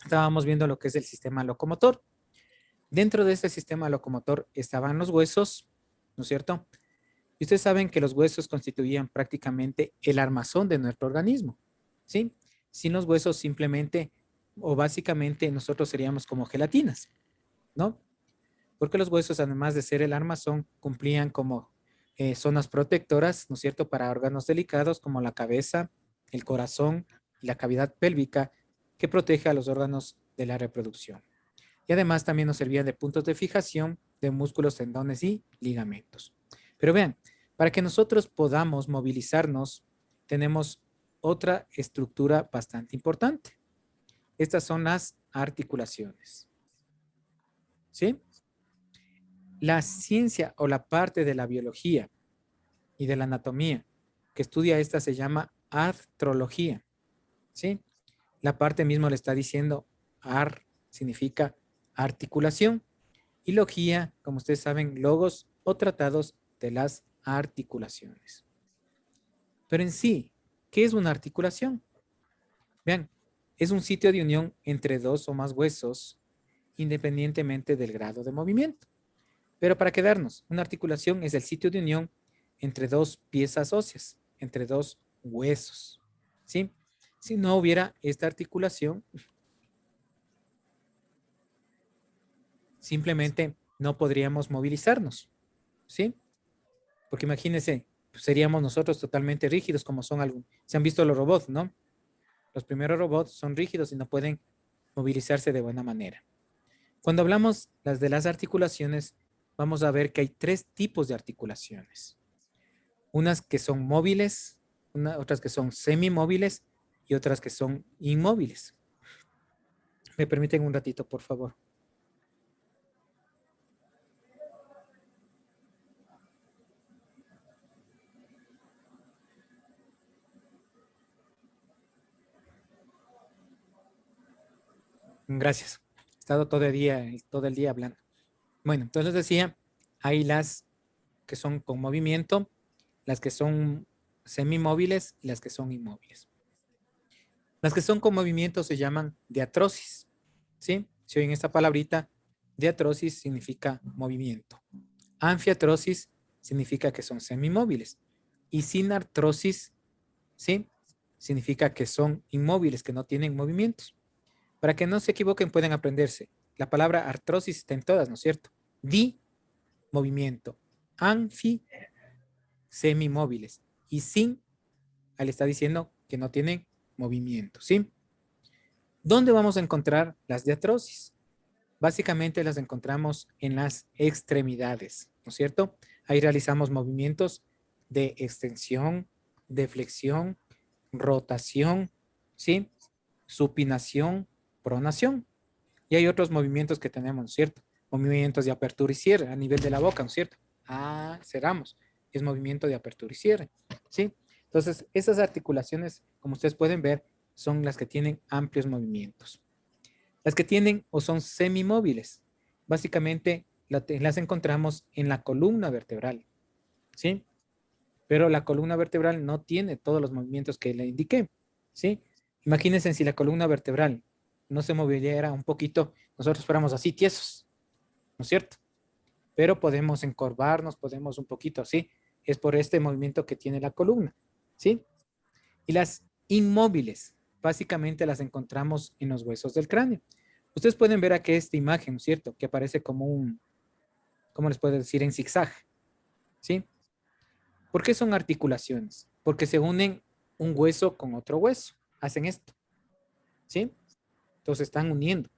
estábamos viendo lo que es el sistema locomotor. Dentro de este sistema locomotor estaban los huesos, ¿no es cierto? Y ustedes saben que los huesos constituían prácticamente el armazón de nuestro organismo, ¿sí? Sin los huesos simplemente o básicamente nosotros seríamos como gelatinas, ¿no? Porque los huesos, además de ser el armazón, cumplían como zonas protectoras, ¿no es cierto?, para órganos delicados como la cabeza, el corazón y la cavidad pélvica, que protege a los órganos de la reproducción. Y además también nos servían de puntos de fijación de músculos, tendones y ligamentos. Pero vean, para que nosotros podamos movilizarnos, tenemos otra estructura bastante importante. Estas son las articulaciones. ¿Sí? La ciencia o la parte de la biología y de la anatomía que estudia esta se llama artrología. ¿Sí? La parte mismo le está diciendo significa articulación y logía, como ustedes saben, logos o tratados de las articulaciones. Pero en sí, ¿qué es una articulación? Vean, es un sitio de unión entre dos o más huesos independientemente del grado de movimiento. Pero para quedarnos, una articulación es el sitio de unión entre dos piezas óseas, entre dos huesos. ¿Sí? Si no hubiera esta articulación, simplemente no podríamos movilizarnos. ¿Sí? Porque imagínense, pues seríamos nosotros totalmente rígidos como son algunos. Se han visto los robots, ¿no? Los primeros robots son rígidos y no pueden movilizarse de buena manera. Cuando hablamos de las articulaciones, vamos a ver que hay tres tipos de articulaciones. Unas que son móviles, otras que son semimóviles y otras que son inmóviles. ¿Me permiten un ratito, por favor? Gracias. He estado todo el día hablando. Bueno, entonces decía, hay las que son con movimiento, las que son semimóviles y las que son inmóviles. Las que son con movimiento se llaman diatrosis, ¿sí? Si oyen esta palabrita, diatrosis significa movimiento. Anfiatrosis significa que son semimóviles. Y sinartrosis, ¿sí? Significa que son inmóviles, que no tienen movimientos. Para que no se equivoquen, pueden aprenderse. La palabra artrosis está en todas, ¿no es cierto? Di, movimiento. Anfi, semimóviles. Y sin, le está diciendo que no tienen movimiento, ¿sí? ¿Dónde vamos a encontrar las diatrosis? Básicamente las encontramos en las extremidades, ¿no es cierto? Ahí realizamos movimientos de extensión, de flexión, rotación, ¿sí? Supinación, pronación. Y hay otros movimientos que tenemos, ¿no es cierto? Movimientos de apertura y cierre a nivel de la boca, ¿no es cierto? Ah, cerramos. Es movimiento de apertura y cierre, ¿sí? Entonces, esas articulaciones, como ustedes pueden ver, son las que tienen amplios movimientos. Las que tienen o son semimóviles, básicamente las encontramos en la columna vertebral, ¿sí? Pero la columna vertebral no tiene todos los movimientos que le indiqué, ¿sí? Imagínense si la columna vertebral no se moviera un poquito, nosotros fuéramos así tiesos, ¿no es cierto? Pero podemos encorvarnos, podemos un poquito así, es por este movimiento que tiene la columna, ¿sí? Y las inmóviles, básicamente las encontramos en los huesos del cráneo. Ustedes pueden ver aquí esta imagen, ¿no es cierto? Que aparece como un, ¿cómo les puedo decir? En zigzag, ¿sí? ¿Por qué son articulaciones? Porque se unen un hueso con otro hueso. Hacen esto, ¿sí? Entonces están uniendo,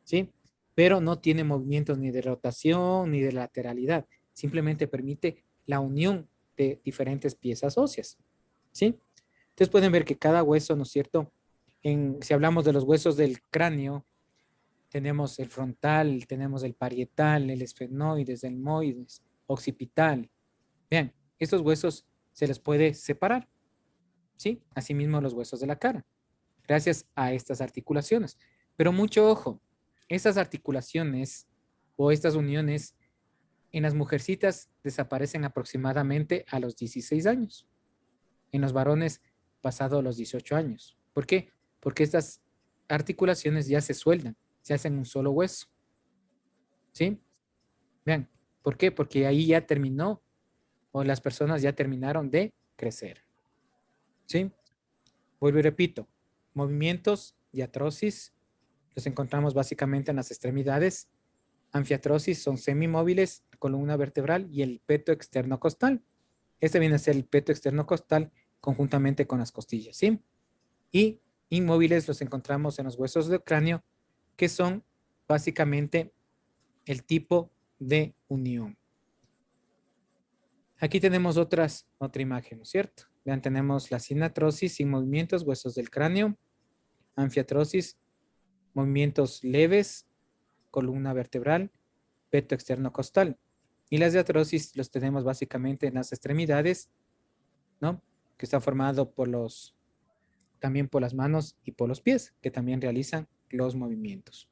¿sí? Pero no tiene movimientos ni de rotación ni de lateralidad. Simplemente permite la unión de diferentes piezas óseas, ¿sí? Entonces pueden ver que cada hueso, ¿no es cierto? Si hablamos de los huesos del cráneo, tenemos el frontal, tenemos el parietal, el esfenoides, el moides, occipital. Vean, estos huesos se les puede separar, ¿sí? Asimismo los huesos de la cara, gracias a estas articulaciones. Pero mucho ojo, estas articulaciones o estas uniones en las mujercitas desaparecen aproximadamente a los 16 años. En los varones pasado los 18 años. ¿Por qué? Porque estas articulaciones ya se sueldan, se hacen un solo hueso. ¿Sí? Vean, ¿por qué? Porque ahí ya terminó o las personas ya terminaron de crecer. ¿Sí? Vuelvo y repito, movimientos diatrosis los encontramos básicamente en las extremidades. Anfiatrosis son semimóviles, columna vertebral y el peto externo costal. Este viene a ser el peto externo costal conjuntamente con las costillas, ¿sí? Y inmóviles los encontramos en los huesos del cráneo, que son básicamente el tipo de unión. Aquí tenemos otra imagen, ¿no es cierto? Vean, tenemos la sinatrosis sin movimientos, huesos del cráneo, anfiatrosis, movimientos leves, columna vertebral, peto externo costal. Y las diatrosis los tenemos básicamente en las extremidades, ¿no? Que está formado también por las manos y por los pies, que también realizan los movimientos.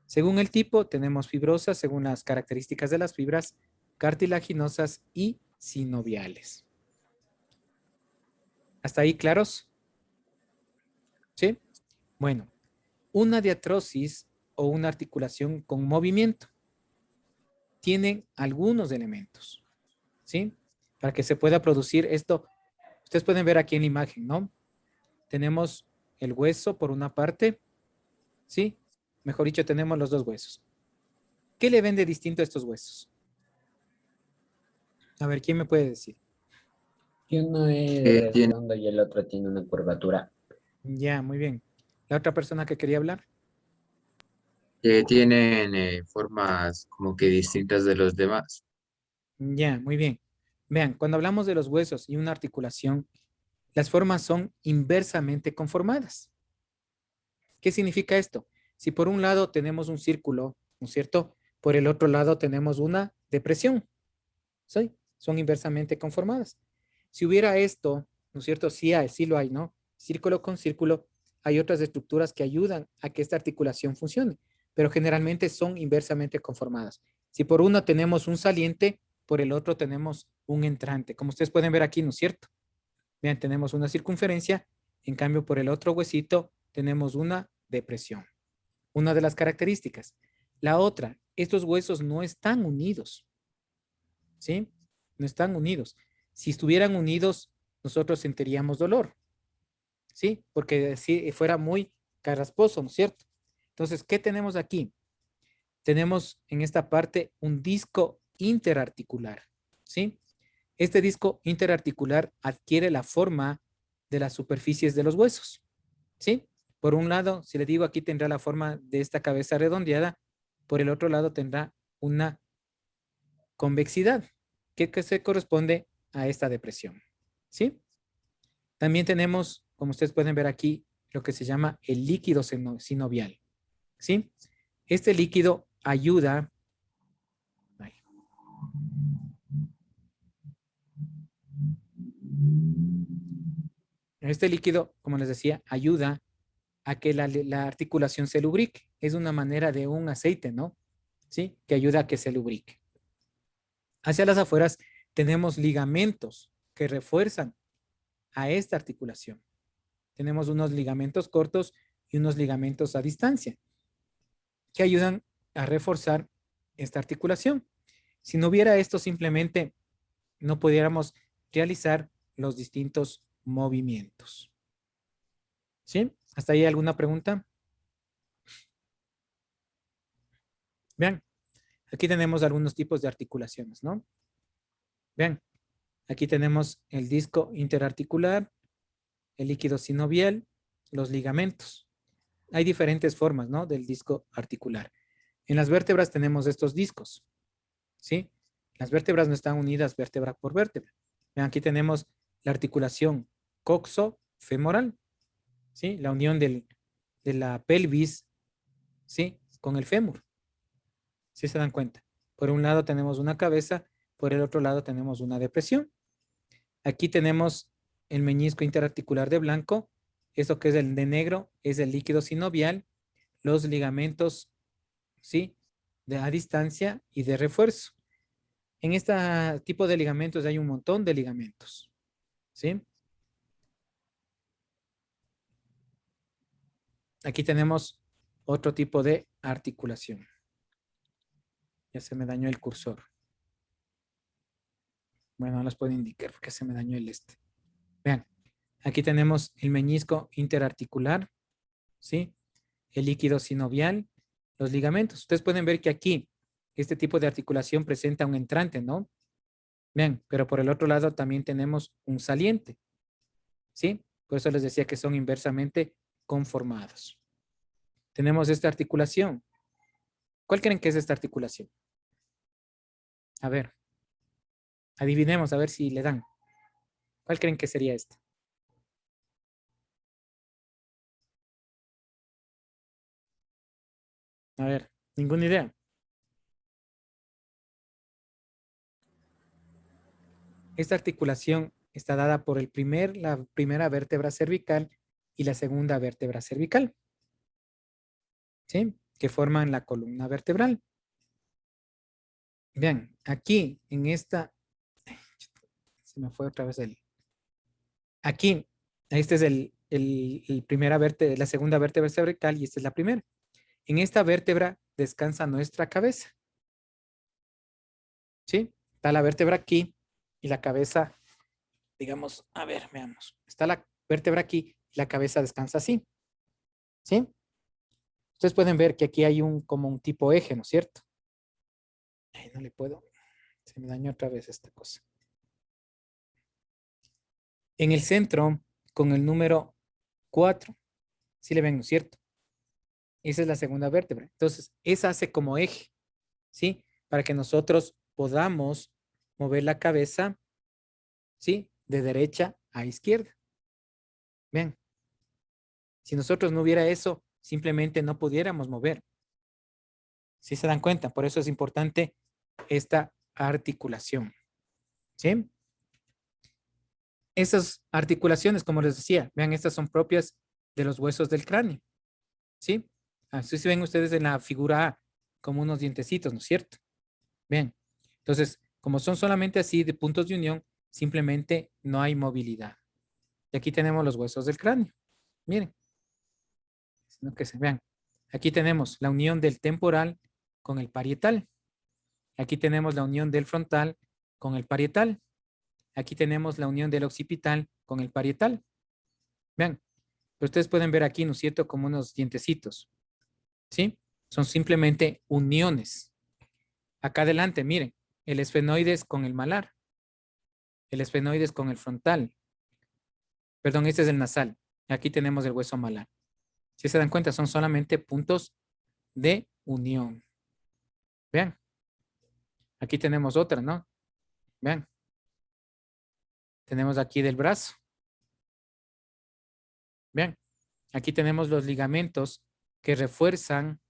Según el tipo, tenemos fibrosas, según las características de las fibras, cartilaginosas y sinoviales. ¿Hasta ahí claros? ¿Sí? Bueno, una diatrosis o una articulación con movimiento tienen algunos elementos, ¿sí? Para que se pueda producir esto, ustedes pueden ver aquí en la imagen, ¿no? Tenemos el hueso por una parte, ¿sí? Mejor dicho, tenemos los dos huesos. ¿Qué le ven de distinto a estos huesos? A ver, ¿quién me puede decir? Y uno que es tiene, redondo y el otro tiene una curvatura. Ya, muy bien. ¿La otra persona que quería hablar? que tienen formas como que distintas de los demás. Ya, muy bien. Vean, cuando hablamos de los huesos y una articulación, las formas son inversamente conformadas. ¿Qué significa esto? Si por un lado tenemos un círculo, ¿no es cierto? Por el otro lado tenemos una depresión. ¿Sí? Son inversamente conformadas. Si hubiera esto, ¿no es cierto? Sí lo hay, ¿no? Círculo con círculo, hay otras estructuras que ayudan a que esta articulación funcione, pero generalmente son inversamente conformadas. Si por uno tenemos un saliente, por el otro tenemos un entrante. Como ustedes pueden ver aquí, ¿no es cierto? Vean, tenemos una circunferencia, en cambio por el otro huesito tenemos una depresión. Una de las características. La otra, estos huesos no están unidos, ¿sí? No están unidos. Si estuvieran unidos, nosotros sentiríamos dolor, ¿sí? Porque si fuera muy carrasposo, ¿no es cierto? Entonces, ¿qué tenemos aquí? Tenemos en esta parte un disco interarticular, ¿sí? Este disco interarticular adquiere la forma de las superficies de los huesos, ¿sí? Por un lado, si le digo aquí tendrá la forma de esta cabeza redondeada, por el otro lado tendrá una convexidad, que se corresponde a esta depresión, ¿sí? También tenemos, como ustedes pueden ver aquí, lo que se llama el líquido sinovial, ¿sí? Este líquido ayuda, este líquido, como les decía, ayuda a que la articulación se lubrique. Es una manera de un aceite, ¿no? ¿Sí? Que ayuda a que se lubrique. Hacia las afueras tenemos ligamentos que refuerzan a esta articulación. Tenemos unos ligamentos cortos y unos ligamentos a distancia que ayudan a reforzar esta articulación. Si no hubiera esto, simplemente no pudiéramos realizar los distintos movimientos. ¿Sí? ¿Hasta ahí alguna pregunta? Vean, aquí tenemos algunos tipos de articulaciones, ¿no? Vean, aquí tenemos el disco interarticular, el líquido sinovial, los ligamentos. Hay diferentes formas, ¿no? Del disco articular. En las vértebras tenemos estos discos, ¿sí? Las vértebras no están unidas vértebra por vértebra. Vean, aquí tenemos la articulación coxo-femoral, ¿sí? La unión de la pelvis, ¿sí? Con el fémur. ¿Sí se dan cuenta? Por un lado tenemos una cabeza, por el otro lado tenemos una depresión. Aquí tenemos el meñisco interarticular de blanco, esto que es el de negro es el líquido sinovial, los ligamentos, ¿sí? A distancia y de refuerzo. En este tipo de ligamentos hay un montón de ligamentos, ¿sí? Aquí tenemos otro tipo de articulación. Ya se me dañó el cursor. Bueno, no las puedo indicar porque se me dañó el este. Vean, aquí tenemos el meñisco interarticular, ¿sí? El líquido sinovial, los ligamentos. Ustedes pueden ver que aquí este tipo de articulación presenta un entrante, ¿no? Vean, pero por el otro lado también tenemos un saliente, ¿sí? Por eso les decía que son inversamente conformados. Tenemos esta articulación. ¿Cuál creen que es esta articulación? A ver, adivinemos a ver si le dan. ¿Cuál creen que sería esta? A ver, ninguna idea. Esta articulación está dada por la primera vértebra cervical y la segunda vértebra cervical, ¿sí? Que forman la columna vertebral. Vean, aquí en esta, se me fue otra vez aquí, este es la segunda vértebra cervical y esta es la primera. En esta vértebra descansa nuestra cabeza, ¿sí? Está la vértebra aquí y la cabeza, digamos, a ver, veamos. Está la vértebra aquí y la cabeza descansa así, ¿sí? Ustedes pueden ver que aquí hay como un tipo eje, ¿no es cierto? Ay, no le puedo. Se me dañó otra vez esta cosa. En el centro, con el número 4, ¿sí le ven, no es cierto? Esa es la segunda vértebra. Entonces, esa hace como eje, ¿sí? Para que nosotros podamos mover la cabeza, ¿sí? De derecha a izquierda. Vean. Si nosotros no hubiera eso, simplemente no pudiéramos mover. ¿Sí se dan cuenta? Por eso es importante esta articulación, ¿sí? Esas articulaciones, como les decía, vean, estas son propias de los huesos del cráneo, ¿sí? Así se ven ustedes en la figura A, como unos dientecitos, ¿no es cierto? Vean, entonces, como son solamente así de puntos de unión, simplemente no hay movilidad. Y aquí tenemos los huesos del cráneo. Miren, sino que se vean. Aquí tenemos la unión del temporal con el parietal. Aquí tenemos la unión del frontal con el parietal. Aquí tenemos la unión del occipital con el parietal. Vean, pero ustedes pueden ver aquí, ¿no es cierto?, como unos dientecitos. ¿Sí? Son simplemente uniones. Acá adelante, miren, el esfenoides con el malar. El esfenoides con el frontal. Perdón, este es el nasal. Aquí tenemos el hueso malar. Si se dan cuenta, son solamente puntos de unión. Vean. Aquí tenemos otra, ¿no? Vean. Tenemos aquí del brazo. Vean. Aquí tenemos los ligamentos que refuerzan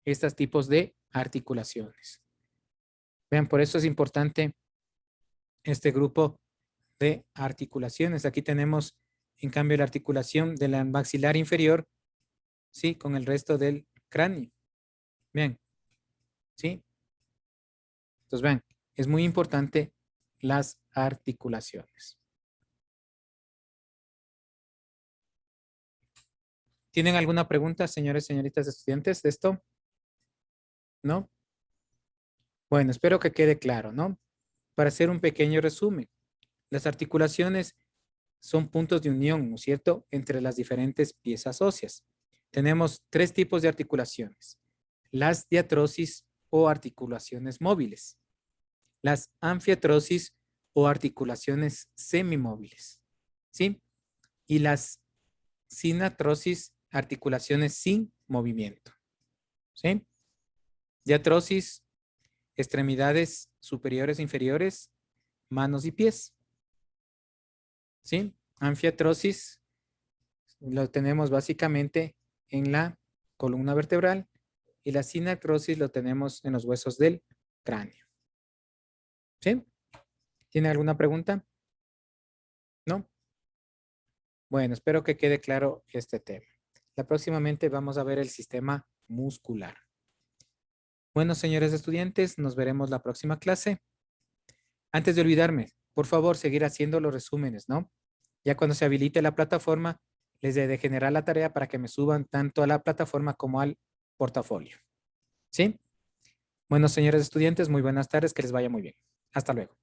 estos tipos de articulaciones. Vean, por eso es importante este grupo de articulaciones. Aquí tenemos, en cambio, la articulación de la maxilar inferior, ¿sí? Con el resto del cráneo. Vean, ¿sí? Entonces, vean, es muy importante las articulaciones. ¿Tienen alguna pregunta, señores, señoritas estudiantes, de esto? ¿No? Bueno, espero que quede claro, ¿no? Para hacer un pequeño resumen, las articulaciones son puntos de unión, ¿no es cierto?, entre las diferentes piezas óseas. Tenemos tres tipos de articulaciones. Las diatrosis o articulaciones móviles. Las anfiatrosis o articulaciones semimóviles. ¿Sí? Y las sinatrosis, articulaciones sin movimiento. ¿Sí? Diatrosis, extremidades superiores e inferiores, manos y pies. ¿Sí? Anfiatrosis lo tenemos básicamente en la columna vertebral y la sinacrosis lo tenemos en los huesos del cráneo. ¿Sí? ¿Tiene alguna pregunta? ¿No? Bueno, espero que quede claro este tema. La próximamente vamos a ver el sistema muscular. Bueno, señores estudiantes, nos veremos la próxima clase. Antes de olvidarme, por favor, seguir haciendo los resúmenes, ¿no? Ya cuando se habilite la plataforma, les de generar la tarea para que me suban tanto a la plataforma como al portafolio. ¿Sí? Bueno, señores estudiantes, muy buenas tardes, que les vaya muy bien. Hasta luego.